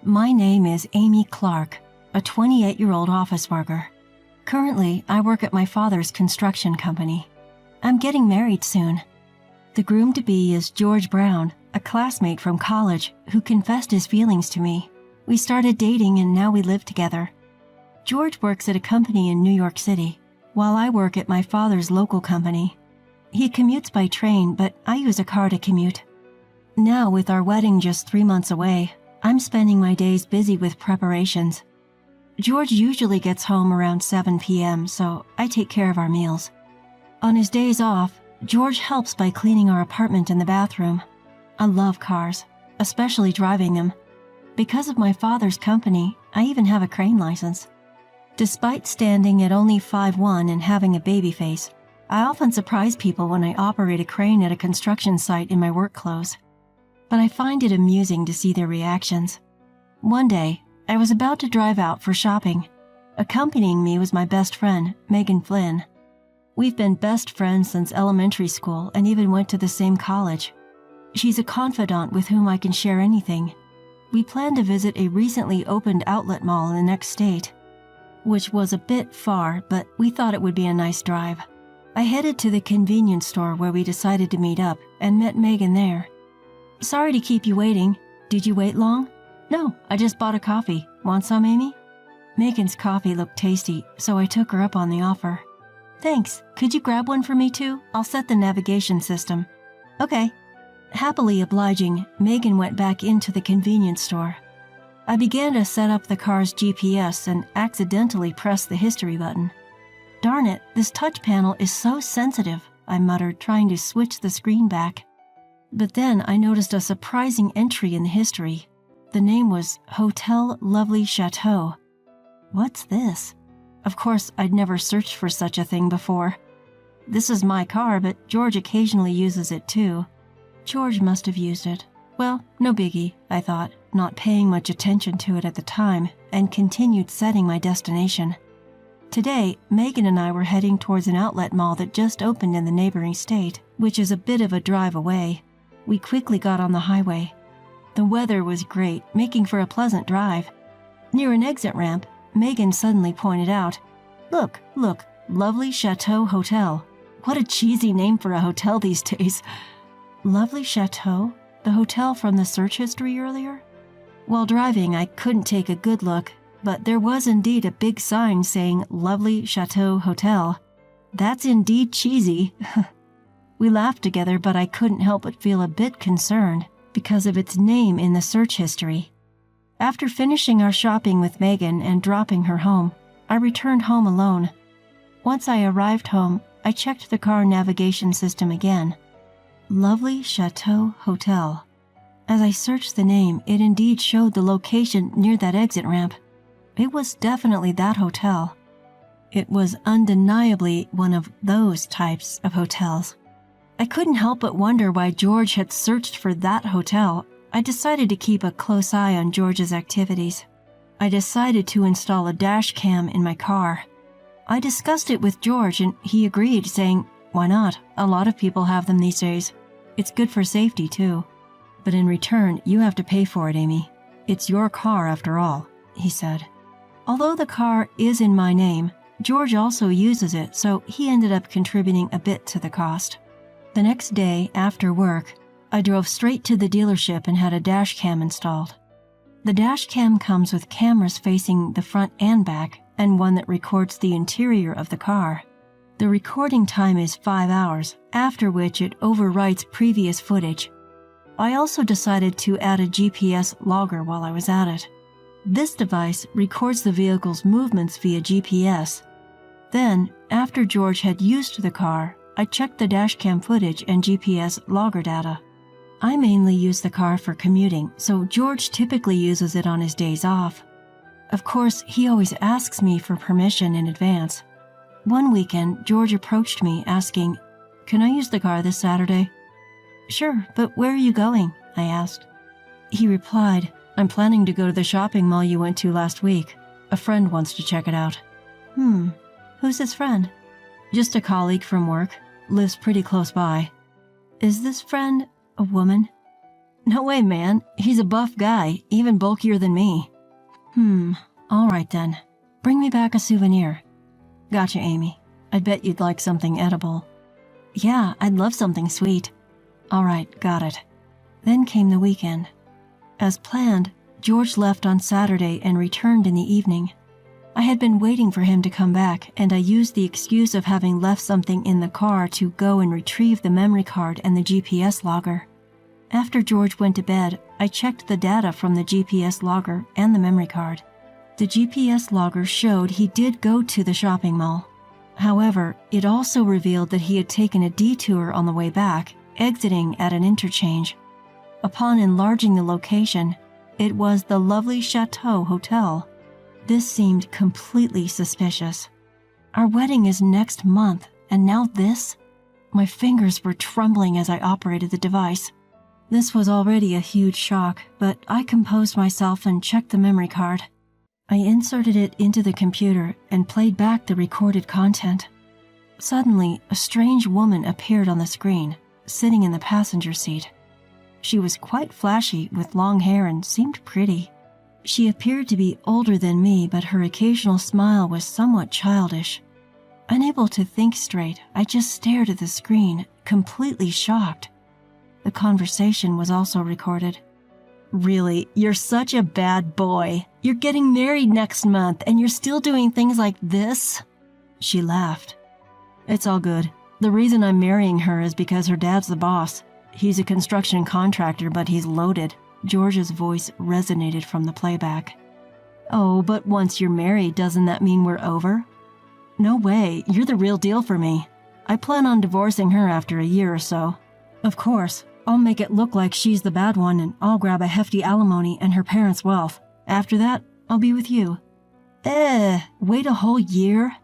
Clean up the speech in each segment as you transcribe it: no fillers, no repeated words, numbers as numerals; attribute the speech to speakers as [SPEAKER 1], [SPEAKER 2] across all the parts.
[SPEAKER 1] My name is Amy Clark, a 28-year-old office worker. Currently, I work at my father's construction company. I'm getting married soon. The groom-to-be is George Brown, a classmate from college who confessed his feelings to me. We started dating and now we live together. George works at a company in New York City, while I work at my father's local company. He commutes by train, but I use a car to commute. Now, with our wedding just 3 months away, I'm spending my days busy with preparations. George usually gets home around 7 p.m., so I take care of our meals. On his days off, George helps by cleaning our apartment and the bathroom. I love cars, especially driving them. Because of my father's company, I even have a crane license. Despite standing at only 5'1" and having a baby face, I often surprise people when I operate a crane at a construction site in my work clothes. But I find it amusing to see their reactions. One day, I was about to drive out for shopping. Accompanying me was my best friend, Megan Flynn. We've been best friends since elementary school and even went to the same college. She's a confidant with whom I can share anything. We plan to visit a recently opened outlet mall in the next state, which was a bit far, but we thought it would be a nice drive. I headed to the convenience store where we decided to meet up and met Megan there. Sorry to keep you waiting. Did you wait long? No, I just bought a coffee. Want some, Amy? Megan's coffee looked tasty, so I took her up on the offer. Thanks. Could you grab one for me too? I'll set the navigation system. Okay. Happily obliging, Megan went back into the convenience store. I began to set up the car's GPS and accidentally pressed the history button. Darn it, this touch panel is so sensitive, I muttered, trying to switch the screen back. But then I noticed a surprising entry in the history. The name was Hotel Lovely Chateau. What's this? Of course, I'd never searched for such a thing before. This is my car, but George occasionally uses it too. George must have used it. Well, no biggie, I thought, not paying much attention to it at the time, and continued setting my destination. Today, Megan and I were heading towards an outlet mall that just opened in the neighboring state, which is a bit of a drive away. We quickly got on the highway. The weather was great, making for a pleasant drive. Near an exit ramp, Megan suddenly pointed out, Look, Lovely Chateau Hotel. What a cheesy name for a hotel these days. Lovely Chateau? The hotel from the search history earlier? While driving, I couldn't take a good look, but there was indeed a big sign saying Lovely Chateau Hotel. That's indeed cheesy. We laughed together, but I couldn't help but feel a bit concerned because of its name in the search history. After finishing our shopping with Megan and dropping her home, I returned home alone. Once I arrived home, I checked the car navigation system again. Lovely Chateau Hotel. As I searched the name, it indeed showed the location near that exit ramp. It was definitely that hotel. It was undeniably one of those types of hotels. I couldn't help but wonder why George had searched for that hotel. I decided to keep a close eye on George's activities. I decided to install a dash cam in my car. I discussed it with George and he agreed, saying, Why not? A lot of people have them these days. It's good for safety too. But in return, you have to pay for it, Amy. It's your car after all, he said. Although the car is in my name, George also uses it, so he ended up contributing a bit to the cost. The next day, after work, I drove straight to the dealership and had a dash cam installed. The dash cam comes with cameras facing the front and back, and one that records the interior of the car. The recording time is 5 hours, after which it overwrites previous footage. I also decided to add a GPS logger while I was at it. This device records the vehicle's movements via GPS. Then, after George had used the car, I checked the dashcam footage and GPS logger data. I mainly use the car for commuting, so George typically uses it on his days off. Of course, he always asks me for permission in advance. One weekend, George approached me asking, Can I use the car this Saturday? Sure, but where are you going? I asked. He replied, I'm planning to go to the shopping mall you went to last week. A friend wants to check it out. Who's this friend? Just a colleague from work. Lives pretty close by. Is this friend a woman? No way, man. He's a buff guy, even bulkier than me. All right then. Bring me back a souvenir. Gotcha, Amy. I bet you'd like something edible. Yeah, I'd love something sweet. All right, got it. Then came the weekend. As planned, George left on Saturday and returned in the evening. I had been waiting for him to come back, and I used the excuse of having left something in the car to go and retrieve the memory card and the GPS logger. After George went to bed, I checked the data from the GPS logger and the memory card. The GPS logger showed he did go to the shopping mall. However, it also revealed that he had taken a detour on the way back, exiting at an interchange. Upon enlarging the location, it was the lovely Chateau Hotel. This seemed completely suspicious. Our wedding is next month, and now this? My fingers were trembling as I operated the device. This was already a huge shock, but I composed myself and checked the memory card. I inserted it into the computer and played back the recorded content. Suddenly, a strange woman appeared on the screen, sitting in the passenger seat. She was quite flashy with long hair and seemed pretty. She appeared to be older than me, but her occasional smile was somewhat childish. Unable to think straight, I just stared at the screen, completely shocked. The conversation was also recorded. Really, you're such a bad boy. You're getting married next month and you're still doing things like this? She laughed. It's all good. The reason I'm marrying her is because her dad's the boss. He's a construction contractor, but he's loaded. George's voice resonated from the playback. Oh, but once you're married, doesn't that mean we're over? No way, you're the real deal for me. I plan on divorcing her after a year or so. Of course, I'll make it look like she's the bad one and I'll grab a hefty alimony and her parents' wealth. After that, I'll be with you. Wait a whole year?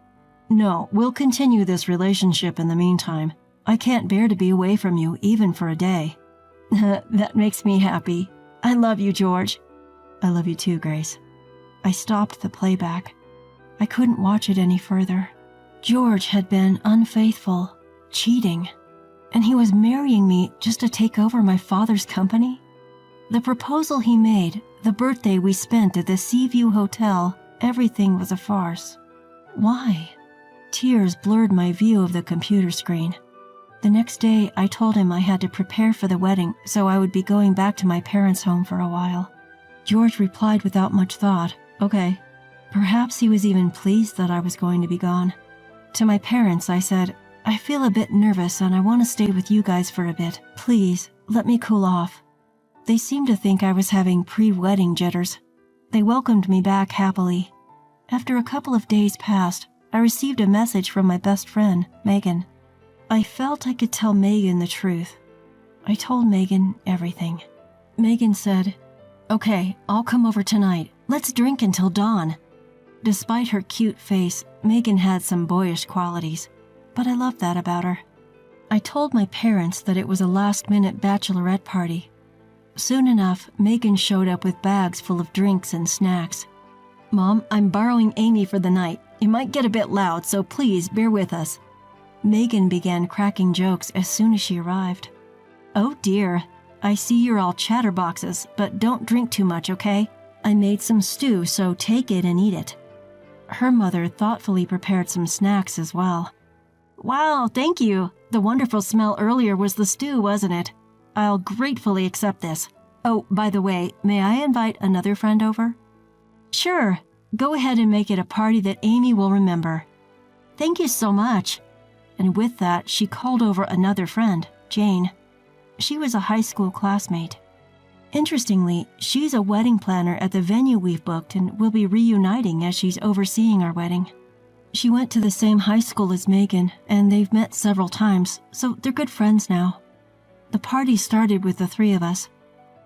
[SPEAKER 1] No, we'll continue this relationship in the meantime. I can't bear to be away from you even for a day. That makes me happy. I love you, George. I love you too, Grace. I stopped the playback. I couldn't watch it any further. George had been unfaithful, cheating, and he was marrying me just to take over my father's company? The proposal he made, the birthday we spent at the Seaview Hotel, everything was a farce. Why? Tears blurred my view of the computer screen. The next day, I told him I had to prepare for the wedding, so I would be going back to my parents' home for a while. George replied without much thought, okay. Perhaps he was even pleased that I was going to be gone. To my parents, I said, I feel a bit nervous and I want to stay with you guys for a bit. Please, let me cool off. They seemed to think I was having pre-wedding jitters. They welcomed me back happily. After a couple of days passed, I received a message from my best friend, Megan. I felt I could tell Megan the truth. I told Megan everything. Megan said, okay, I'll come over tonight. Let's drink until dawn. Despite her cute face, Megan had some boyish qualities, but I loved that about her. I told my parents that it was a last-minute bachelorette party. Soon enough, Megan showed up with bags full of drinks and snacks. Mom, I'm borrowing Amy for the night. It might get a bit loud, so please bear with us. Megan began cracking jokes as soon as she arrived. Oh dear, I see you're all chatterboxes, but don't drink too much, okay? I made some stew, so take it and eat it. Her mother thoughtfully prepared some snacks as well. Wow, thank you. The wonderful smell earlier was the stew, wasn't it? I'll gratefully accept this. Oh, by the way, may I invite another friend over? Sure. Go ahead and make it a party that Amy will remember. Thank you so much. And with that, she called over another friend, Jane. She was a high school classmate. Interestingly, she's a wedding planner at the venue we've booked and will be reuniting as she's overseeing our wedding. She went to the same high school as Megan, and they've met several times, so they're good friends now. The party started with the three of us.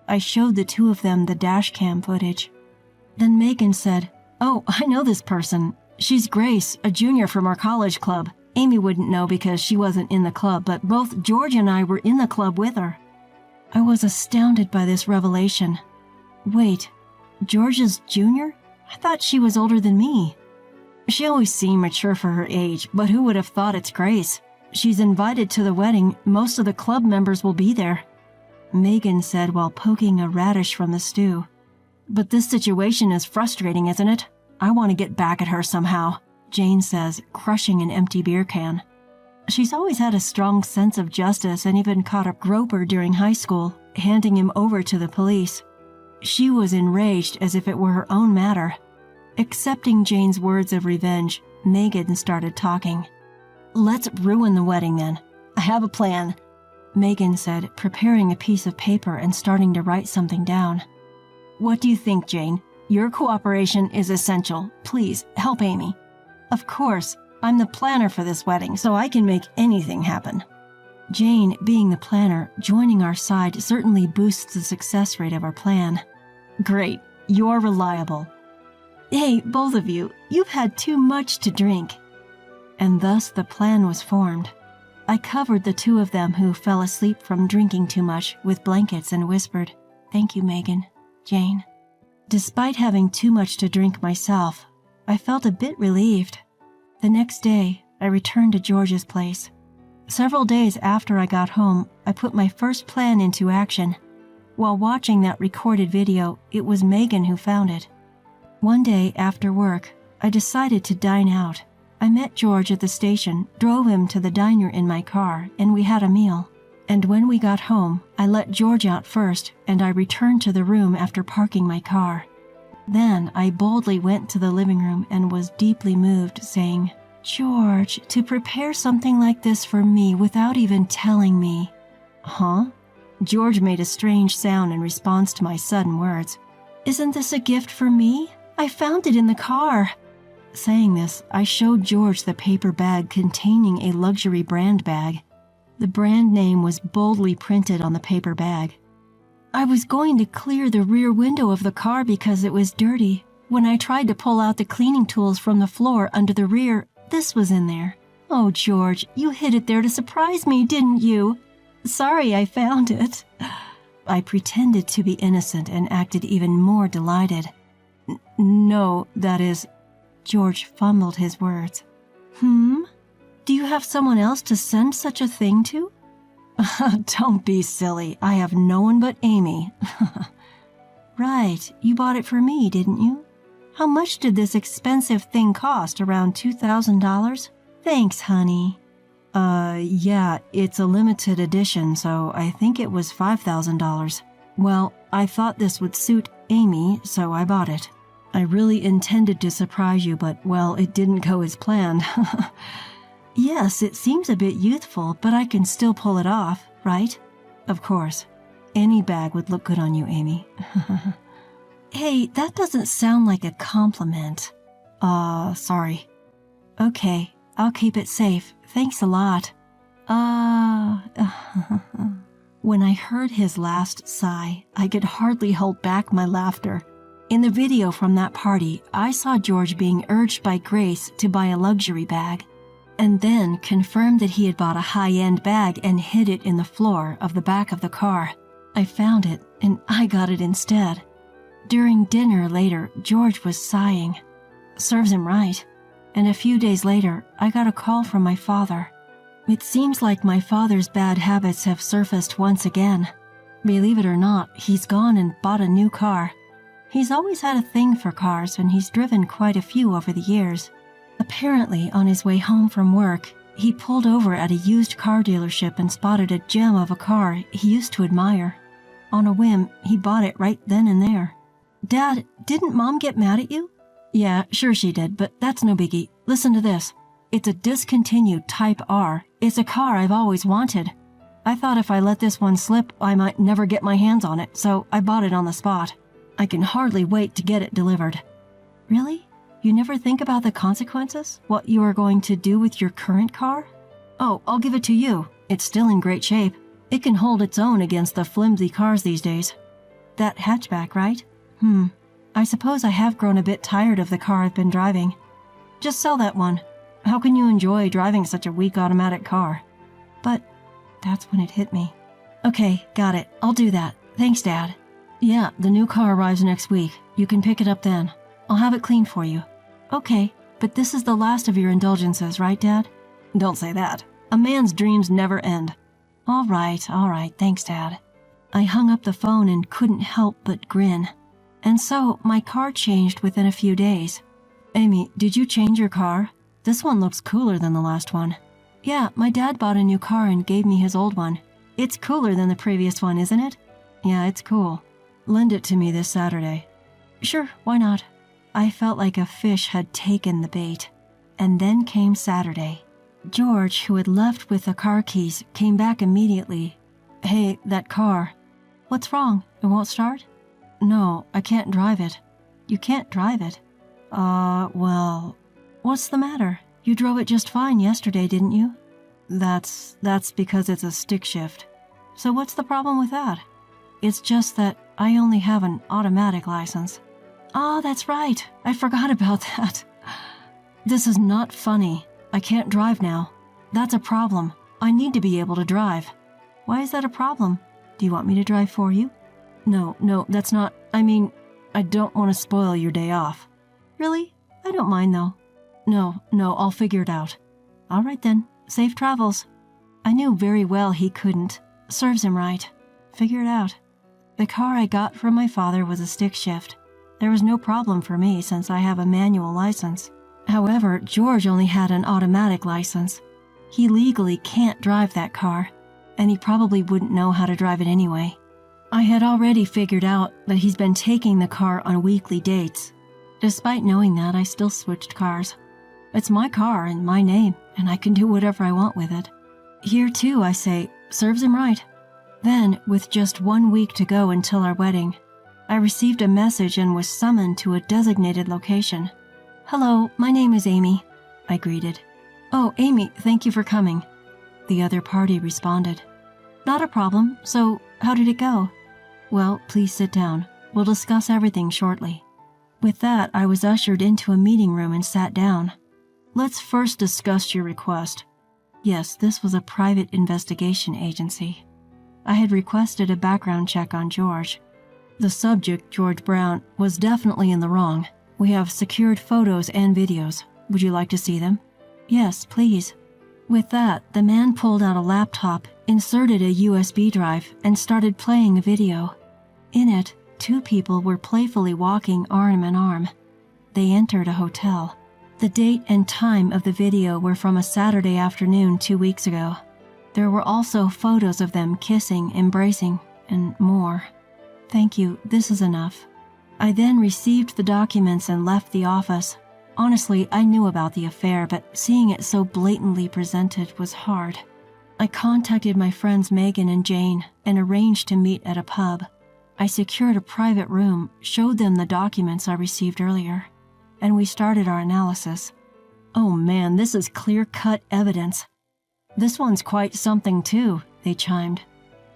[SPEAKER 1] I showed the two of them the dash cam footage. Then Megan said, oh, I know this person. She's Grace, a junior from our college club. Amy wouldn't know because she wasn't in the club, but both George and I were in the club with her. I was astounded by this revelation. Wait, George's junior? I thought she was older than me. She always seemed mature for her age, but who would have thought it's Grace? She's invited to the wedding. Most of the club members will be there. Megan said while poking a radish from the stew. "But this situation is frustrating, isn't it? I want to get back at her somehow," Jane says, crushing an empty beer can. She's always had a strong sense of justice and even caught a groper during high school, handing him over to the police. She was enraged as if it were her own matter. Accepting Jane's words of revenge, Megan started talking. "Let's ruin the wedding then. I have a plan," Megan said, preparing a piece of paper and starting to write something down. "What do you think, Jane? Your cooperation is essential. Please, help Amy." "Of course. I'm the planner for this wedding, so I can make anything happen." Jane, being the planner, joining our side certainly boosts the success rate of our plan. "Great. You're reliable." "Hey, both of you, you've had too much to drink." And thus the plan was formed. I covered the two of them who fell asleep from drinking too much with blankets and whispered, "Thank you, Megan, Jane." Despite having too much to drink myself, I felt a bit relieved. The next day, I returned to George's place. Several days after I got home, I put my first plan into action. While watching that recorded video, it was Megan who found it. One day after work, I decided to dine out. I met George at the station, drove him to the diner in my car, and we had a meal. And when we got home, I let George out first, and I returned to the room after parking my car. Then I boldly went to the living room and was deeply moved, saying, "George, to prepare something like this for me without even telling me." "Huh?" George made a strange sound in response to my sudden words. "Isn't this a gift for me? I found it in the car." Saying this, I showed George the paper bag containing a luxury brand bag. The brand name was boldly printed on the paper bag. I was going to clear the rear window of the car because it was dirty. When I tried to pull out the cleaning tools from the floor under the rear, this was in there. "Oh, George, you hid it there to surprise me, didn't you?" "Sorry, I found it." I pretended to be innocent and acted even more delighted. No, that is..." George fumbled his words. Do you have someone else to send such a thing to?" "Don't be silly. I have no one but Amy." "Right, you bought it for me, didn't you? How much did this expensive thing cost? Around $2,000? Thanks, honey." Yeah, it's a limited edition, so I think it was $5,000. Well, I thought this would suit Amy, so I bought it. I really intended to surprise you, but, well, it didn't go as planned." "Yes, it seems a bit youthful, but I can still pull it off, right?" "Of course. Any bag would look good on you, Amy." "Hey, that doesn't sound like a compliment." Sorry." "Okay, I'll keep it safe. Thanks a lot." When I heard his last sigh, I could hardly hold back my laughter. In the video from that party, I saw George being urged by Grace to buy a luxury bag, and then confirmed that he had bought a high-end bag and hid it in the floor of the back of the car. I found it, and I got it instead. During dinner later, George was sighing. Serves him right. And a few days later, I got a call from my father. It seems like my father's bad habits have surfaced once again. Believe it or not, he's gone and bought a new car. He's always had a thing for cars, and he's driven quite a few over the years. Apparently, on his way home from work, he pulled over at a used car dealership and spotted a gem of a car he used to admire. On a whim, he bought it right then and there. "Dad, didn't Mom get mad at you?" "Yeah, sure she did, but that's no biggie. Listen to this. It's a discontinued Type R. It's a car I've always wanted. I thought if I let this one slip, I might never get my hands on it, so I bought it on the spot. I can hardly wait to get it delivered." "Really? You never think about the consequences? What you are going to do with your current car?" "Oh, I'll give it to you. It's still in great shape. It can hold its own against the flimsy cars these days." "That hatchback, right? I suppose I have grown a bit tired of the car I've been driving." "Just sell that one. How can you enjoy driving such a weak automatic car?" "But..." That's when it hit me. "Okay, got it. I'll do that. Thanks, Dad." "Yeah, the new car arrives next week. You can pick it up then. I'll have it cleaned for you." "Okay, but this is the last of your indulgences, right, Dad?" "Don't say that. A man's dreams never end." All right, thanks, Dad." I hung up the phone and couldn't help but grin. And so my car changed within a few days. Amy, did you change your car? This one looks cooler than the last one. Yeah, my dad bought a new car and gave me his old one. It's cooler than the previous one, isn't it? Yeah, it's cool. Lend it to me this Saturday. Sure, why not? I felt like a fish had taken the bait. And then came Saturday. George, who had left with the car keys, came back immediately. Hey, that car. What's wrong? It won't start? No, I can't drive it. You can't drive it? Well, what's the matter? You drove it just fine yesterday, didn't you? That's because it's a stick shift. So what's the problem with that? It's just that I only have an automatic license. Oh, that's right. I forgot about that. This is not funny. I can't drive now. That's a problem. I need to be able to drive. Why is that a problem? Do you want me to drive for you? No, that's not... I don't want to spoil your day off. Really? I don't mind, though. No, I'll figure it out. All right, then. Safe travels. I knew very well he couldn't. Serves him right. Figure it out. The car I got from my father was a stick shift. There was no problem for me since I have a manual license. However, George only had an automatic license. He legally can't drive that car, and he probably wouldn't know how to drive it anyway. I had already figured out that he's been taking the car on weekly dates. Despite knowing that, I still switched cars. It's my car in my name, and I can do whatever I want with it. Here too, I say, serves him right. Then, with just 1 week to go until our wedding, I received a message and was summoned to a designated location. Hello, my name is Amy, I greeted. Oh, Amy, thank you for coming. The other party responded. Not a problem, so how did it go? Well, please sit down. We'll discuss everything shortly. With that, I was ushered into a meeting room and sat down. Let's first discuss your request. Yes, this was a private investigation agency. I had requested a background check on George. The subject, George Brown, was definitely in the wrong. We have secured photos and videos. Would you like to see them? Yes, please. With that, the man pulled out a laptop, inserted a USB drive, and started playing a video. In it, 2 people were playfully walking arm in arm. They entered a hotel. The date and time of the video were from a Saturday afternoon 2 weeks ago. There were also photos of them kissing, embracing, and more. Thank you, this is enough. I then received the documents and left the office. Honestly, I knew about the affair, but seeing it so blatantly presented was hard. I contacted my friends Megan and Jane and arranged to meet at a pub. I secured a private room, showed them the documents I received earlier, and we started our analysis. Oh man, this is clear-cut evidence. This one's quite something too, they chimed.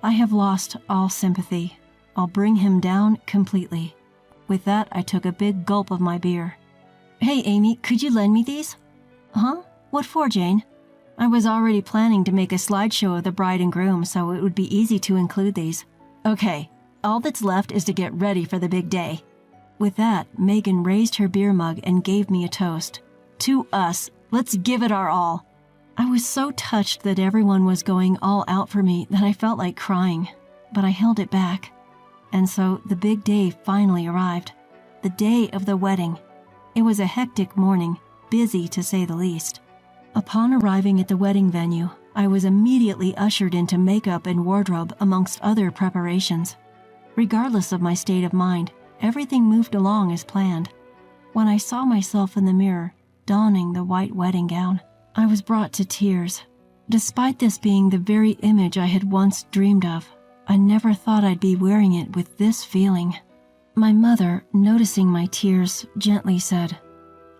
[SPEAKER 1] I have lost all sympathy. I'll bring him down completely. With that, I took a big gulp of my beer. Hey, Amy, could you lend me these? Huh? What for, Jane? I was already planning to make a slideshow of the bride and groom, so it would be easy to include these. Okay, all that's left is to get ready for the big day. With that, Megan raised her beer mug and gave me a toast. To us, let's give it our all. I was so touched that everyone was going all out for me that I felt like crying, but I held it back. And so the big day finally arrived. The day of the wedding. It was a hectic morning, busy to say the least. Upon arriving at the wedding venue, I was immediately ushered into makeup and wardrobe amongst other preparations. Regardless of my state of mind, everything moved along as planned. When I saw myself in the mirror, donning the white wedding gown, I was brought to tears. Despite this being the very image I had once dreamed of, I never thought I'd be wearing it with this feeling. My mother, noticing my tears, gently said,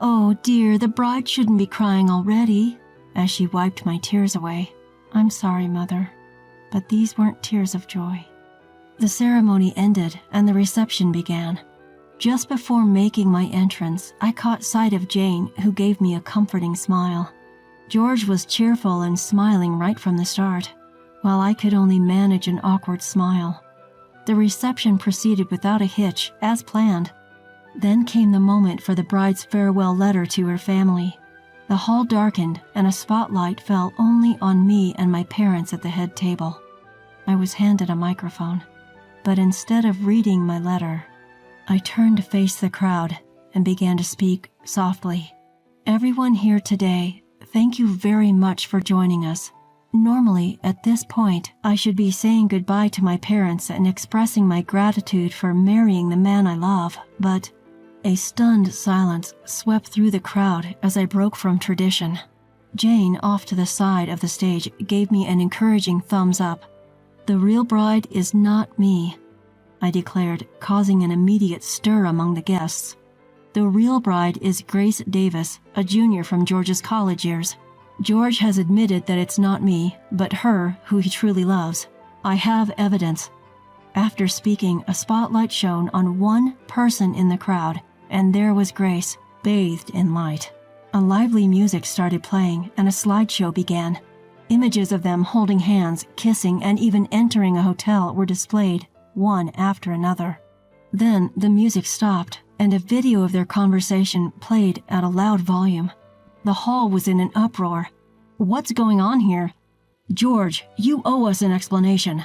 [SPEAKER 1] "Oh dear, the bride shouldn't be crying already," as she wiped my tears away. I'm sorry, Mother, but these weren't tears of joy. The ceremony ended and the reception began. Just before making my entrance, I caught sight of Jane, who gave me a comforting smile. George was cheerful and smiling right from the start, while I could only manage an awkward smile. The reception proceeded without a hitch, as planned. Then came the moment for the bride's farewell letter to her family. The hall darkened, and a spotlight fell only on me and my parents at the head table. I was handed a microphone. but instead of reading my letter, I turned to face the crowd and began to speak softly. Everyone here today, thank you very much for joining us. Normally, at this point, I should be saying goodbye to my parents and expressing my gratitude for marrying the man I love, but a stunned silence swept through the crowd as I broke from tradition. Jane, off to the side of the stage, gave me an encouraging thumbs up. "The real bride is not me," I declared, causing an immediate stir among the guests. "The real bride is Grace Davis, a junior from George's college years. George has admitted that it's not me, but her who he truly loves. I have evidence." After speaking, a spotlight shone on one person in the crowd, and there was Grace, bathed in light. A lively music started playing, and a slideshow began. Images of them holding hands, kissing, and even entering a hotel were displayed, one after another. Then the music stopped, and a video of their conversation played at a loud volume. The hall was in an uproar. "What's going on here? George, you owe us an explanation."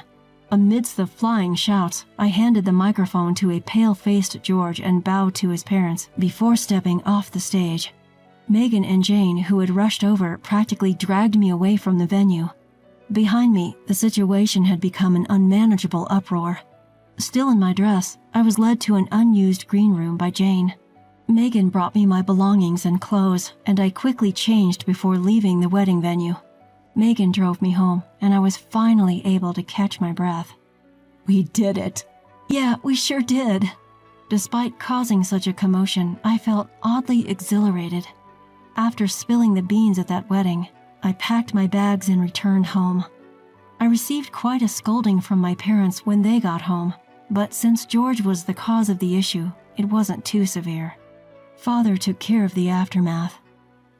[SPEAKER 1] Amidst the flying shouts, I handed the microphone to a pale-faced George and bowed to his parents before stepping off the stage. Megan and Jane, who had rushed over, practically dragged me away from the venue. Behind me, the situation had become an unmanageable uproar. Still in my dress, I was led to an unused green room by Jane. Megan brought me my belongings and clothes, and I quickly changed before leaving the wedding venue. Megan drove me home, and I was finally able to catch my breath. "We did it." "Yeah, we sure did." Despite causing such a commotion, I felt oddly exhilarated. After spilling the beans at that wedding, I packed my bags and returned home. I received quite a scolding from my parents when they got home, but since George was the cause of the issue, it wasn't too severe. Father took care of the aftermath.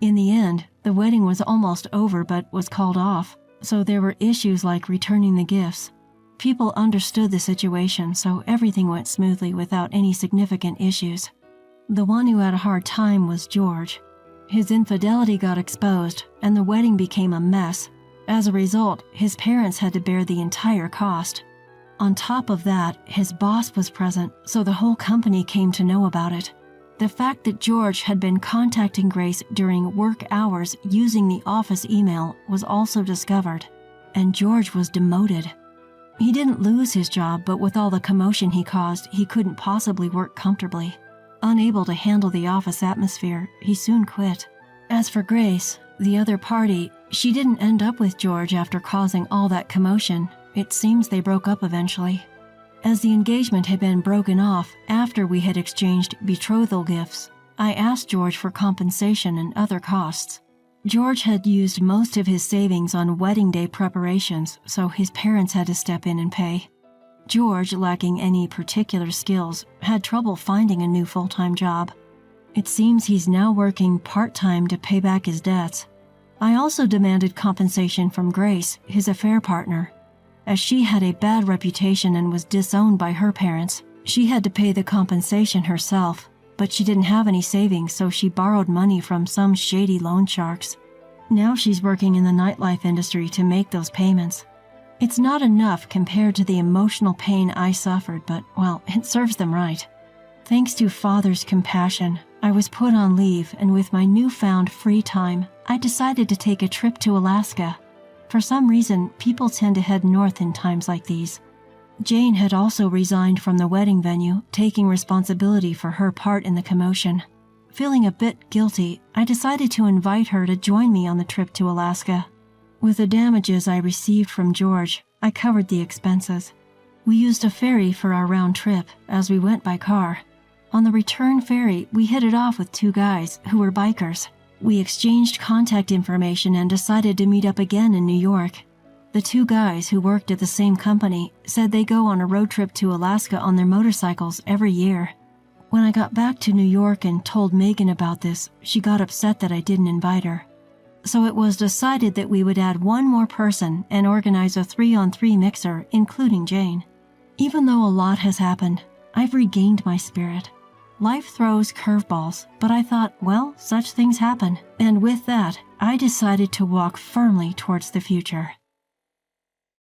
[SPEAKER 1] In the end, the wedding was almost over but was called off, so there were issues like returning the gifts. People understood the situation, so everything went smoothly without any significant issues. The one who had a hard time was George. His infidelity got exposed, and the wedding became a mess. As a result, his parents had to bear the entire cost. On top of that, his boss was present, so the whole company came to know about it. The fact that George had been contacting Grace during work hours using the office email was also discovered, and George was demoted. He didn't lose his job, but with all the commotion he caused, he couldn't possibly work comfortably. Unable to handle the office atmosphere, he soon quit. As for Grace, the other party, she didn't end up with George after causing all that commotion. It seems they broke up eventually. As the engagement had been broken off after we had exchanged betrothal gifts, I asked George for compensation and other costs. George had used most of his savings on wedding day preparations, so his parents had to step in and pay. George, lacking any particular skills, had trouble finding a new full-time job. It seems he's now working part-time to pay back his debts. I also demanded compensation from Grace, his affair partner. As she had a bad reputation and was disowned by her parents, she had to pay the compensation herself, but she didn't have any savings, so she borrowed money from some shady loan sharks. Now she's working in the nightlife industry to make those payments. It's not enough compared to the emotional pain I suffered, but, well, it serves them right. Thanks to Father's compassion, I was put on leave, and with my newfound free time, I decided to take a trip to Alaska. For some reason, people tend to head north in times like these. Jane had also resigned from the wedding venue, taking responsibility for her part in the commotion. Feeling a bit guilty, I decided to invite her to join me on the trip to Alaska. With the damages I received from George, I covered the expenses. We used a ferry for our round trip as we went by car. On the return ferry, we hit it off with two guys who were bikers. We exchanged contact information and decided to meet up again in New York. The two guys who worked at the same company said they go on a road trip to Alaska on their motorcycles every year. When I got back to New York and told Megan about this, she got upset that I didn't invite her. So it was decided that we would add one more person and organize a 3-on-3 mixer, including Jane. Even though a lot has happened, I've regained my spirit. Life throws curveballs, but I thought, well, such things happen. And with that, I decided to walk firmly towards the future.